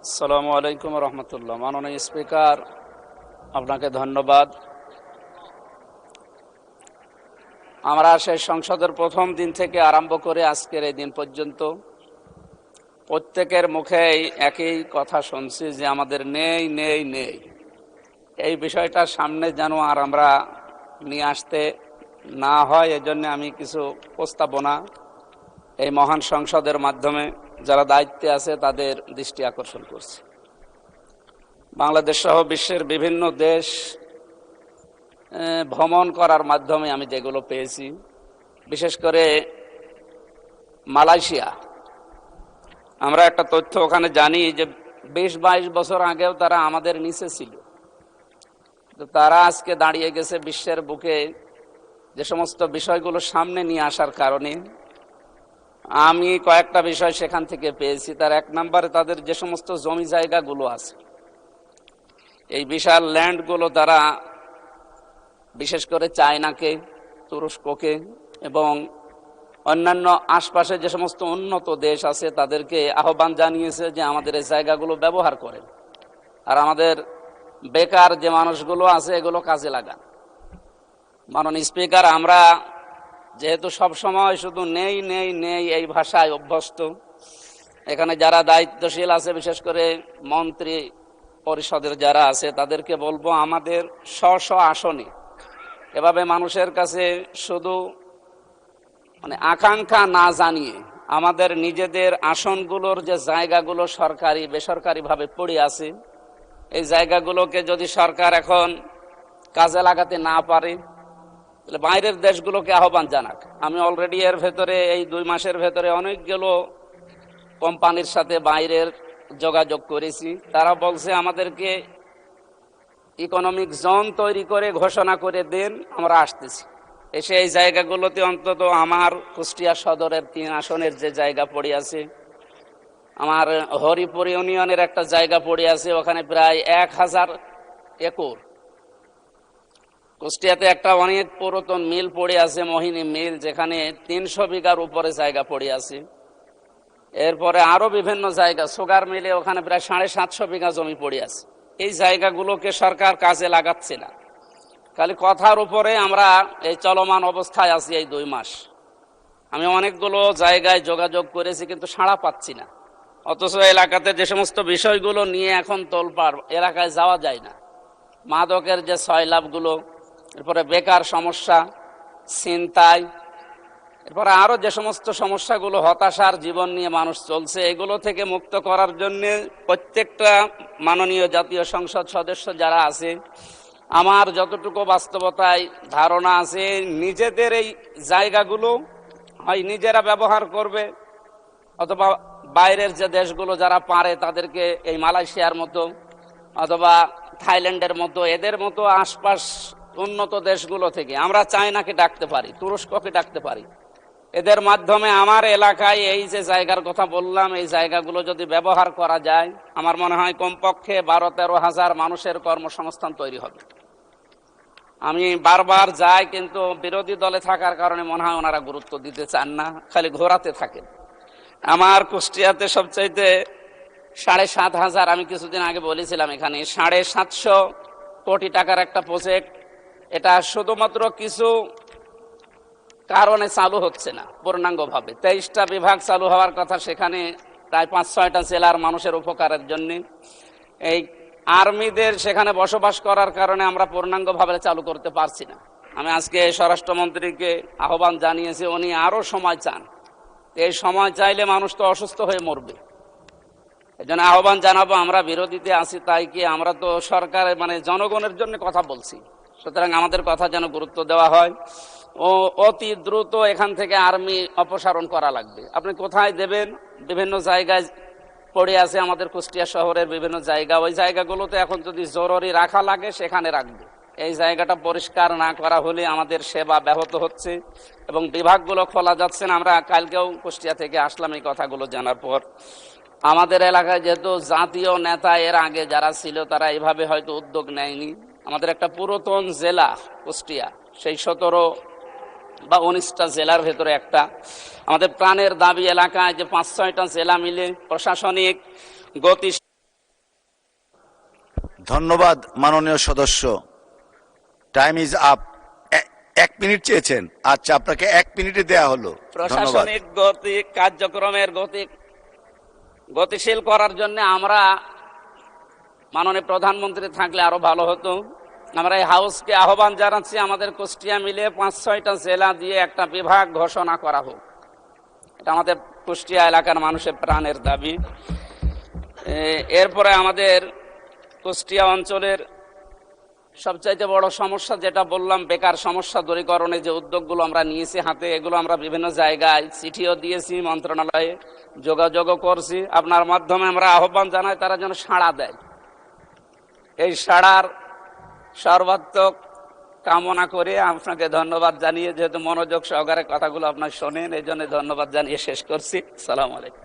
আসসালামু আলাইকুম রহমতুল্লাহ। মাননীয় স্পিকার, আপনাকে ধন্যবাদ। আমরা সেই সংসদের প্রথম দিন থেকে আরম্ভ করে আজকের এই দিন পর্যন্ত প্রত্যেকের মুখেই একই কথা শুনছি যে আমাদের নেই নেই নেই। এই বিষয়টা সামনে যেন আর আমরা নিয়ে আসতে না হয়, এজন্য আমি কিছু প্রস্তাবনা এই মহান সংসদের মাধ্যমে যারা দায়িত্বে আছে তাদের দৃষ্টি আকর্ষণ করছি। বাংলাদেশ সহ বিশ্বের বিভিন্ন দেশ ভ্রমণ করার মাধ্যমে আমি যেগুলো পেয়েছি, বিশেষ করে মালয়েশিয়া, আমরা একটা তথ্য ওখানে জানি যে 20-22 বছর আগেও তারা আমাদের নিচে ছিল, তো তারা আজকে দাঁড়িয়ে গেছে বিশ্বের বুকে যে সমস্ত বিষয়গুলো সামনে নিয়ে আসার কারণে। আমি কয়েকটা বিষয় সেখান থেকে পেয়েছি। তার এক নম্বরে তাদের যে সমস্ত জমি জায়গাগুলো আছে, এই বিশাল ল্যান্ডগুলো তারা বিশেষ করে চায়নাকে, তুরস্ককে এবং অন্যান্য আশপাশে যে সমস্ত উন্নত দেশ আছে তাদেরকে আহ্বান জানিয়েছে যে আমাদের এই জায়গাগুলো ব্যবহার করেন, আর আমাদের বেকার যে মানুষগুলো আছে এগুলো কাজে লাগান। মাননীয় স্পিকার, আমরা যেহেতু সব সময় শুধু নেই নেই নেই এই ভাষায় অভ্যস্ত, এখানে যারা দায়িত্বশীল আছে, বিশেষ করে মন্ত্রী পরিষদের যারা আছে, তাদেরকে বলবো আমাদের স্ব আসনে এভাবে মানুষের কাছে শুধু আকাঙ্ক্ষা না জানিয়ে আমাদের নিজেদের আসনগুলোর যে জায়গাগুলো সরকারি বেসরকারিভাবে পড়ে আছে, এই জায়গাগুলোকে যদি সরকার এখন কাজে লাগাতে না পারে তাহলে বাইরের দেশগুলোকে আহ্বান জানাক। আমি অলরেডি এর ভেতরে এই 2 মাসের ভেতরে অনেকগুলো কোম্পানির সাথে বাইরের যোগাযোগ করেছি। তারা বলছে আমাদেরকে ইকোনমিক জোন তৈরি করে ঘোষণা করে দেন, আমরা আসতেছি। এসে এই জায়গাগুলোতে অন্তত আমার কুষ্টিয়া সদরের 3 আসনের যে জায়গা পড়ে আছে, আমার হরিপুর ইউনিয়নের একটা জায়গা পড়ে আছে, ওখানে প্রায় 1000 একর। কুষ্টিয়াতে একটা অনেক পুরাতন মিল পড়ে আছে, মোহিনী মিল, যেখানে 300 বিঘার উপরে জায়গা পড়ে আছে। এরপরে আরো বিভিন্ন জায়গা, সুগার মিলে ওখানে প্রায় 750 বিঘা জমি পড়ে আছে। এই জায়গাগুলোকে সরকার কাজে লাগাচ্ছে না, খালি কথার উপরে আমরা এই চলমান অবস্থায় আছি এই 2 মাস। আমি অনেকগুলো জায়গায় যোগাযোগ করেছি কিন্তু সাড়া পাচ্ছি না। অথচ এলাকাতে যে সমস্ত বিষয়গুলো নিয়ে এখন তোলপাড়, এলাকায় যাওয়া যায় না। মাদকের যে সয়লাভগুলো, এরপরে বেকার সমস্যা, ছিনতাই, এরপরে আরো যে সমস্ত সমস্যাগুলো, হতাশার জীবন নিয়ে মানুষ চলছে, এগুলো থেকে মুক্ত করার জন্য প্রত্যেকটা মাননীয় জাতীয় সংসদ সদস্য যারা আছে, আমার যতটুকু বাস্তবতায় ধারণা আছে, নিজেদের এই জায়গাগুলো হয় নিজেরা ব্যবহার করবে, অথবা বাইরের যে দেশগুলো যারা পারে তাদেরকে এই মালয়েশিয়ার মতো অথবা থাইল্যান্ডের মতো, এদের মতো আশপাশ উন্নত দেশগুলো থেকে আমরা চায়নাকে ডাকতে পারি, তুরস্ককে ডাকতে পারি। এদের মাধ্যমে আমার এলাকায় এই যে জায়গার কথা বললাম, এই জায়গাগুলো যদি ব্যবহার করা যায়, আমার মনে হয় কমপক্ষে 12-13 হাজার মানুষের কর্মসংস্থান তৈরি হবে। আমি বারবার যাই, কিন্তু বিরোধী দলে থাকার কারণে মনে হয় ওনারা গুরুত্ব দিতে চান না, খালি ঘোরাতে থাকেন। আমার কুষ্টিয়াতে সবচাইতে 7,500, আমি কিছুদিন আগে বলেছিলাম এখানে 750 কোটি টাকার একটা প্রজেক্ট। এটা শুধুমাত্র কিছু কারণে চালু হচ্ছে না পূর্ণাঙ্গভাবে। 23টা বিভাগ চালু হওয়ার কথা, সেখানে প্রায় 5-6টা জেলার মানুষের উপকারের জন্য। এই আর্মিদের সেখানে বসবাস করার কারণে আমরা পূর্ণাঙ্গভাবে চালু করতে পারছি না। আমি আজকে স্বরাষ্ট্রমন্ত্রীকে আহ্বান জানিয়েছি, উনি আরো সময় চান। এই সময় চাইলে মানুষ তো অসুস্থ হয়ে মরবে। এই জন্য আহ্বান জানাবো, আমরা বিরোধীতে আছি তাই কি, আমরা তো সরকারের জনগণের জন্য কথা বলছি, সুতরাং আমাদের কথা যেন গুরুত্ব দেওয়া হয় ও অতি দ্রুত এখান থেকে আর্মি অপসারণ করা লাগবে। আপনি কোথায় দেবেন? বিভিন্ন জায়গায় পড়ে আছে আমাদের কুষ্টিয়া শহরের বিভিন্ন জায়গা, ওই জায়গাগুলোতে এখন যদি জরুরি রাখা লাগে সেখানে রাখবে। এই জায়গাটা পরিষ্কার না করা হলে আমাদের সেবা ব্যাহত হচ্ছে এবং বিভাগগুলো খোলা যাচ্ছে না। আমরা কালকেও কুষ্টিয়া থেকে আসলাম এই কথাগুলো জানার পর। আমাদের এলাকায় যেহেতু জাতীয় নেতা এর আগে যারা ছিল তারা এইভাবে হয়তো উদ্যোগ নেয়নি। আমাদের একটা পুরাতন জেলা কুষ্টিয়া, সেই 17 বা 19টা জেলার ভেতরে একটা আমাদের প্রাণের দাবি এলাকায় যে 5-6টা জেলা মিলে প্রশাসনিক গতি ধন্যবাদ মাননীয় সদস্য। Time is up. 1 মিনিট চেয়েছেন, আচ্ছা আপনাকে 1 মিনিটে দেয়া হলো। ধন্যবাদ। প্রশাসনিক গতি কার্যক্রমের গতিশীল করার জন্য আমরা মাননীয় প্রধানমন্ত্রী থাকলে আরো ভালো হতো। আমরা এই হাউসকে আহ্বান জানাচ্ছি, আমাদের কুষ্টিয়া মিলে 5-6টা জেলা দিয়ে একটা বিভাগ ঘোষণা করা হোক। এটা আমাদের কুষ্টিয়া এলাকার মানুষের প্রাণের দাবি। এরপরে আমাদের কুষ্টিয়া অঞ্চলের সবচাইতে বড় সমস্যা যেটা বললাম, বেকার সমস্যা দূরীকরণে যে উদ্যোগগুলো আমরা নিয়েছি হাতে, এগুলো আমরা বিভিন্ন জায়গায় চিঠিও দিয়েছি, মন্ত্রণালয়ে যোগাযোগও করছি। আপনার মাধ্যমে আমরা আহ্বান জানাই তারা যেন সাড়া দেয়। এই সাড়ার সর্বাত্মক কামনা করে আপনাকে ধন্যবাদ জানিয়ে, যেহেতু মনোযোগ সহকারে কথাগুলো আপনার শোনেন, এই জন্য ধন্যবাদ জানিয়ে শেষ করছি। সালাম আলাইকুম।